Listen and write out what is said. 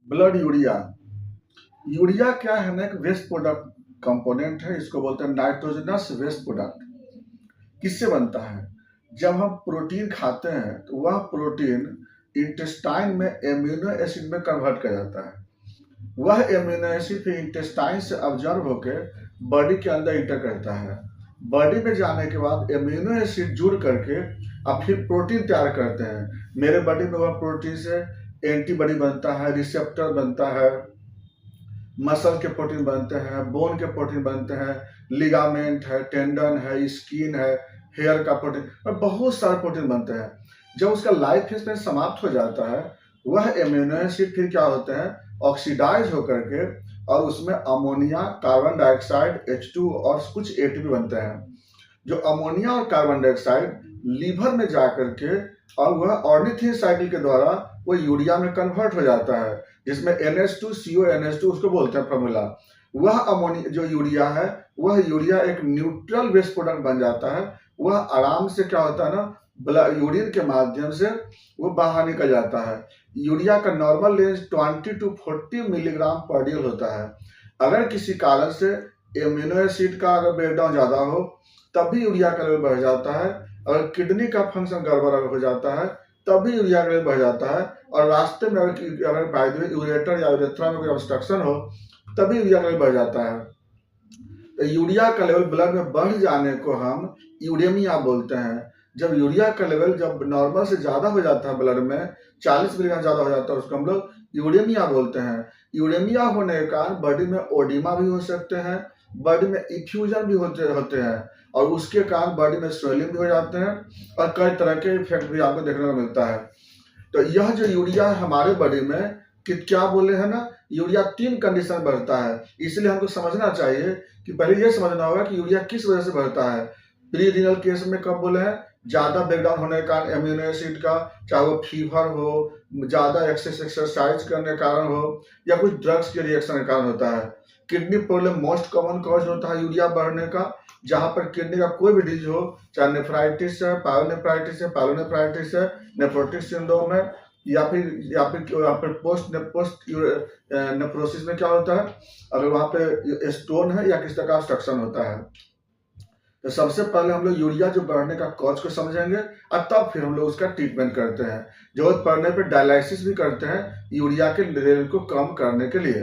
Blood urea. Urea क्या है ना, एक वेस्ट प्रोडक्ट कंपोनेंट है। इसको बोलते हैं नाइट्रोजनस वेस्ट प्रोडक्ट। किससे बनता है? जब हम प्रोटीन खाते हैं तो वह प्रोटीन इंटेस्टाइन में एमिनो एसिड में कन्वर्ट कर जाता है। वह एमिनो एसिड फिर इंटेस्टाइन से ऑब्जर्व होकर बॉडी के अंदर इंटर करता है। बॉडी में जाने के बाद एमिनो एसिड जुड़ करके अब फिर प्रोटीन तैयार करते हैं। मेरे बॉडी में वह प्रोटीन से एंटीबॉडी बनता है, रिसेप्टर बनता है, मसल के प्रोटीन बनते हैं, बोन के प्रोटीन बनते हैं, लिगामेंट है, टेंडन है, स्किन है, हेयर का प्रोटीन और बहुत सारे प्रोटीन बनते हैं। जब उसका लाइफ स्पेन समाप्त हो जाता है, वह एमिनो एसिड फिर क्या होते हैं, ऑक्सीडाइज होकर के और उसमें अमोनिया, कार्बन डाइऑक्साइड, H2 और कुछ ATP बनते हैं। जो अमोनिया और कार्बन डाइऑक्साइड लीवर में जाकर के और वह ऑर्निथिन साइकिल के द्वारा वो यूरिया में कन्वर्ट हो जाता है, जिसमें NH2CO NH2 उसको बोलते हैं फॉर्मूला। वह अमोनिया जो यूरिया है, वह यूरिया एक न्यूट्रल वेस्ट प्रोडक्ट बन जाता है। वह आराम से क्या होता है ना, यूरिन के माध्यम से वो बाहर निकल जाता है। यूरिया का नॉर्मल रेंज 20 to 40 मिलीग्राम पर डेल होता है। अगर किसी कारण से एमिनो एसिड का अगर ब्रेकडाउन ज़्यादा हो तब भी यूरिया का लेवल बढ़ जाता है। अगर किडनी का फंक्शन गड़बड़ हो जाता है तब भी यूरिया का लेवल बढ़ जाता है। और रास्ते में अगर बाय द वे यूरेटर या यूरेथ्रा में कोई ऑब्स्ट्रक्शन हो तभी यूरिया का लेवल बढ़ जाता है। तो यूरिया का लेवल ब्लड में बढ़ जाने को हम यूरेमिया बोलते हैं। जब यूरिया का लेवल जब नॉर्मल से ज़्यादा हो जाता है, ब्लड में 40 मिलीग्राम ज़्यादा हो जाता है, उसको हम लोग यूरेमिया बोलते हैं। यूरेमिया होने के कारण बॉडी में ओडिमा भी हो सकते हैं, बॉडी में इफ्यूजन भी होते हैं और उसके कारण बॉडी में स्वेलिंग भी हो जाते हैं और कई तरह के इफेक्ट भी आपको देखने को मिलता है। तो यह जो यूरिया है हमारे बॉडी में कि क्या बोले हैं ना, यूरिया 3 कंडीशन बढ़ता है। इसलिए हमको समझना चाहिए कि पहले ये समझना होगा कि यूरिया किस वजह से बढ़ता है। प्री रीनल केस में कब बोले हैं, ज़्यादा ब्रेकडाउन होने के कारण एमिनो एसिड का, चाहे वो फीवर हो, ज़्यादा एक्सरसाइज करने के कारण हो या कुछ ड्रग्स के रिएक्शन के कारण होता है। Kidney problem most common cause होता है यूरिया बढ़ने का। जहाँ पर किडनी का कोई भी डिजीज हो, चाहे नेफ्राइटिस है, पायलोनेफ्राइटिस है, नेफ्रोटिक सिंड्रोम है या फिर पोस्ट नेफ्रोसिस में क्या होता है, अगर वहाँ पे स्टोन है या किस तरह का ऑब्स्ट्रक्शन होता है। तो सबसे पहले हम लोग यूरिया जो बढ़ने का कॉज को समझेंगे और तब फिर हम लोग उसका ट्रीटमेंट करते हैं। जरूरत पड़ने पर डायलिसिस भी करते हैं यूरिया के लेवल को कम करने के लिए।